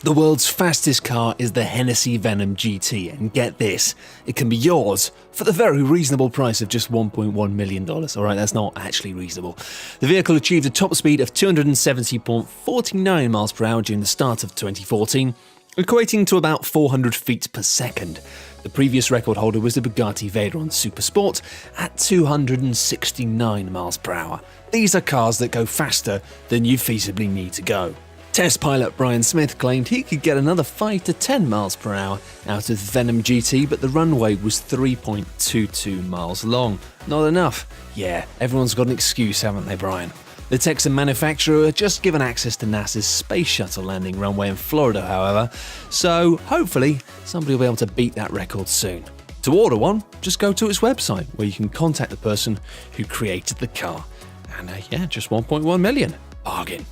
The world's fastest car is the Hennessy Venom GT, and get this, it can be yours for the very reasonable price of just $1.1 million. Alright, that's not actually reasonable. The vehicle achieved a top speed of 270.49 miles per hour during the start of 2014, equating to about 400 feet per second. The previous record holder was the Bugatti Veyron Supersport at 269 miles per hour. These are cars that go faster than you feasibly need to go. Test pilot Brian Smith claimed he could get another 5 to 10 miles per hour out of Venom GT, but the runway was 3.22 miles long. Not enough. Yeah, everyone's got an excuse, haven't they, Brian? The Texan manufacturer were just given access to NASA's Space Shuttle landing runway in Florida, however, so hopefully somebody will be able to beat that record soon. To order one, just go to its website, where you can contact the person who created the car. And just 1.1 million. Bargain.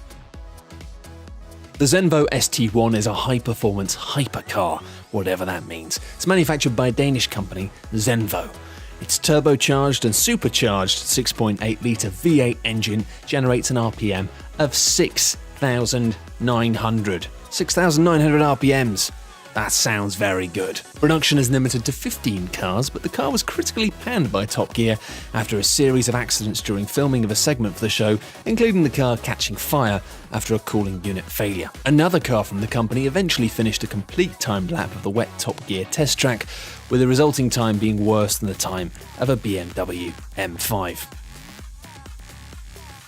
The Zenvo ST1 is a high-performance hypercar, whatever that means. It's manufactured by a Danish company, Zenvo. Its turbocharged and supercharged 6.8-litre V8 engine generates an RPM of 6,900. 6,900 RPMs. That sounds very good. Production is limited to 15 cars, but the car was critically panned by Top Gear after a series of accidents during filming of a segment for the show, including the car catching fire after a cooling unit failure. Another car from the company eventually finished a complete timed lap of the wet Top Gear test track, with the resulting time being worse than the time of a BMW M5.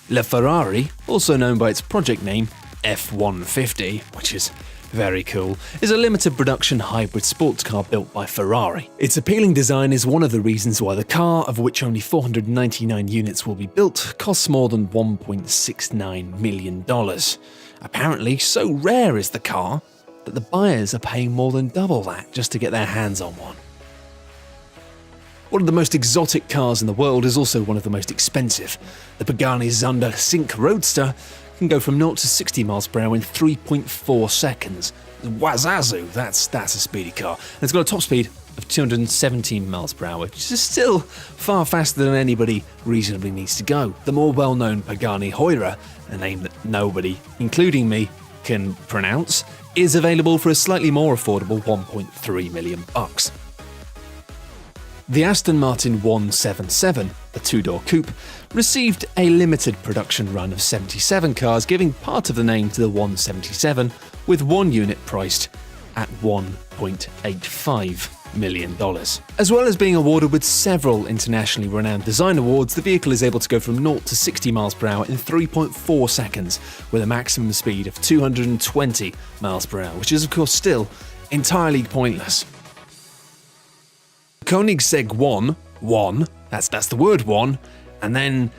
LaFerrari, also known by its project name F-150, which is very cool, is a limited production hybrid sports car built by Ferrari. Its appealing design is one of the reasons why the car, of which only 499 units will be built, costs more than $1.69 million. Apparently, so rare is the car that the buyers are paying more than double that just to get their hands on one. One of the most exotic cars in the world is also one of the most expensive. The Pagani Zonda Sync Roadster can go from 0 to 60 miles per hour in 3.4 seconds. Wazazu, that's a speedy car. And it's got a top speed of 217 miles per hour, which is still far faster than anybody reasonably needs to go. The more well-known Pagani Huayra, a name that nobody, including me, can pronounce, is available for a slightly more affordable $1.3 million. The Aston Martin 177, a two-door coupe, received a limited production run of 77 cars, giving part of the name to the 177, with one unit priced at $1.85 million. As well as being awarded with several internationally renowned design awards, the vehicle is able to go from 0 to 60 miles per hour in 3.4 seconds, with a maximum speed of 220 miles per hour, which is of course still entirely pointless. Koenigsegg 1, that's the word one, and then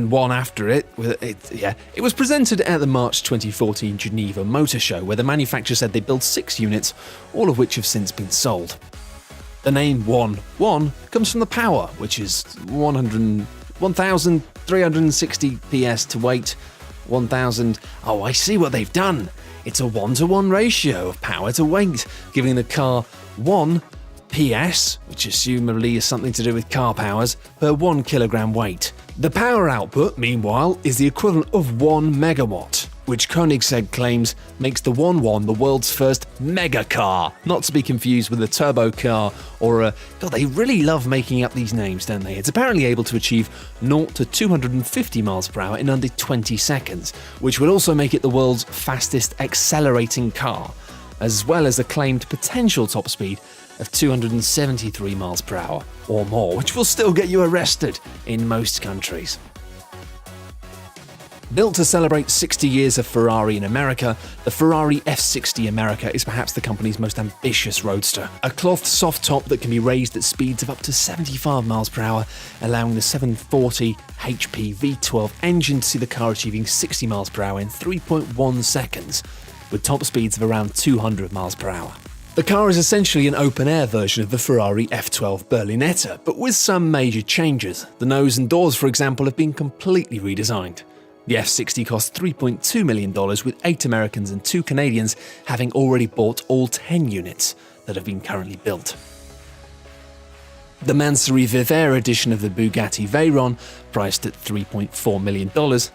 one after it. It was presented at the March 2014 Geneva Motor Show, where the manufacturer said they built 6 units, all of which have since been sold. The name 1 comes from the power, which is 1,360 PS to weight, 1,000. Oh, I see what they've done. It's a 1-to-1 ratio of power to weight, giving the car 1 PS, which assumably is something to do with car powers, per 1 kilogram weight. The power output, meanwhile, is the equivalent of 1 megawatt, which Koenigsegg claims makes the 1.1 the world's first mega car, not to be confused with a turbo car or a... God, they really love making up these names, don't they? It's apparently able to achieve 0 to 250 miles per hour in under 20 seconds, which would also make it the world's fastest accelerating car, as well as a claimed potential top speed of 273 miles per hour or more, which will still get you arrested in most countries. Built to celebrate 60 years of Ferrari in America, the Ferrari F60 America is perhaps the company's most ambitious roadster. A cloth soft top that can be raised at speeds of up to 75 miles per hour, allowing the 740 HP V12 engine to see the car achieving 60 miles per hour in 3.1 seconds, with top speeds of around 200 miles per hour. The car is essentially an open-air version of the Ferrari F12 Berlinetta, but with some major changes. The nose and doors, for example, have been completely redesigned. The F60 cost $3.2 million, with 8 Americans and 2 Canadians having already bought all 10 units that have been currently built. The Mansory Viver edition of the Bugatti Veyron, priced at $3.4 million,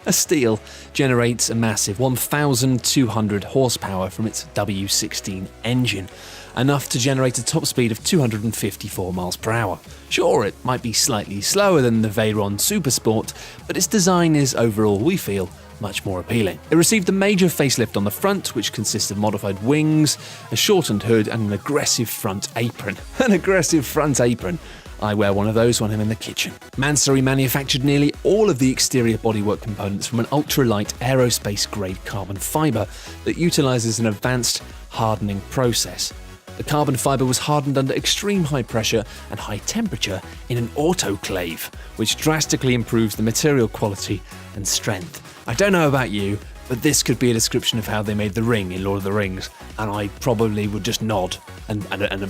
a steal, generates a massive 1,200 horsepower from its W16 engine, enough to generate a top speed of 254 miles per hour. Sure, it might be slightly slower than the Veyron Supersport, but its design is overall, we feel, much more appealing. It received a major facelift on the front, which consists of modified wings, a shortened hood, and an aggressive front apron. An aggressive front apron. I wear one of those when I'm in the kitchen. Mansory manufactured nearly all of the exterior bodywork components from an ultralight aerospace-grade carbon fibre that utilises an advanced hardening process. The carbon fibre was hardened under extreme high pressure and high temperature in an autoclave, which drastically improves the material quality and strength. I don't know about you, but this could be a description of how they made the ring in Lord of the Rings, and I probably would just nod and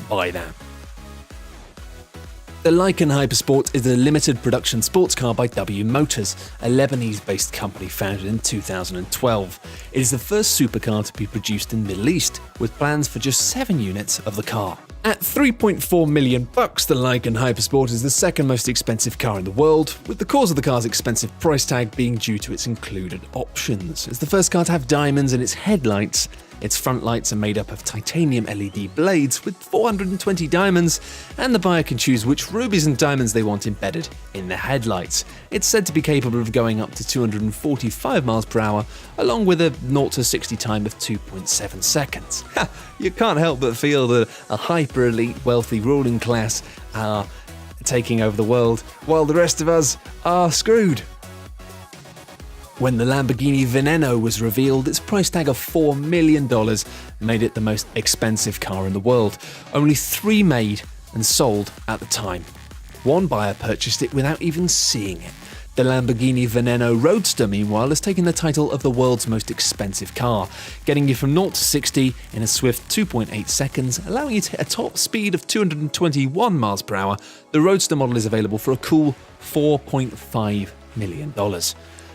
buy that. The Lykan Hypersport is a limited production sports car by W Motors, a Lebanese-based company founded in 2012. It is the first supercar to be produced in the Middle East, with plans for just 7 units of the car. At $3.4 million, the Lykan Hypersport is the second most expensive car in the world, with the cause of the car's expensive price tag being due to its included options. It's the first car to have diamonds in its headlights. Its front lights are made up of titanium LED blades with 420 diamonds, and the buyer can choose which rubies and diamonds they want embedded in their headlights. It's said to be capable of going up to 245 miles per hour, along with a 0 to 60 time of 2.7 seconds. You can't help but feel that a hyper-elite, wealthy ruling class are taking over the world, while the rest of us are screwed. When the Lamborghini Veneno was revealed, its price tag of $4 million made it the most expensive car in the world. Only 3 made and sold at the time. One buyer purchased it without even seeing it. The Lamborghini Veneno Roadster, meanwhile, has taken the title of the world's most expensive car, getting you from 0 to 60 in a swift 2.8 seconds, allowing you to hit a top speed of 221 miles per hour. The Roadster model is available for a cool $4.5 million.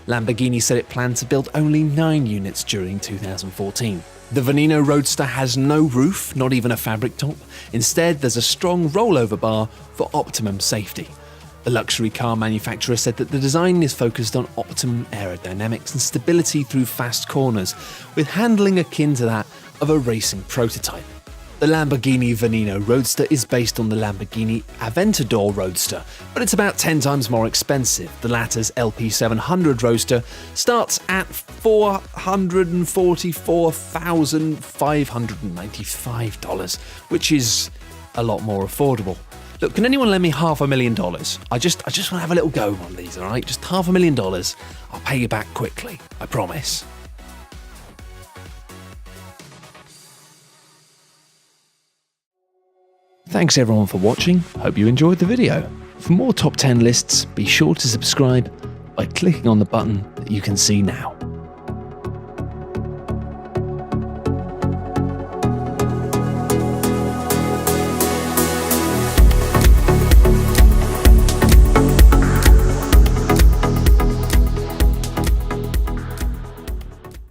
Lamborghini said it planned to build only 9 units during 2014. The Veneno Roadster has no roof, not even a fabric top. Instead, there's a strong rollover bar for optimum safety. The luxury car manufacturer said that the design is focused on optimum aerodynamics and stability through fast corners, with handling akin to that of a racing prototype. The Lamborghini Veneno Roadster is based on the Lamborghini Aventador Roadster, but it's about 10 times more expensive. The latter's LP700 Roadster starts at $444,595, which is a lot more affordable. Look, can anyone lend me $500,000? I just want to have a little go on these, alright? Just $500,000. I'll pay you back quickly, I promise. Thanks everyone for watching, hope you enjoyed the video. For more top 10 lists, be sure to subscribe by clicking on the button that you can see now.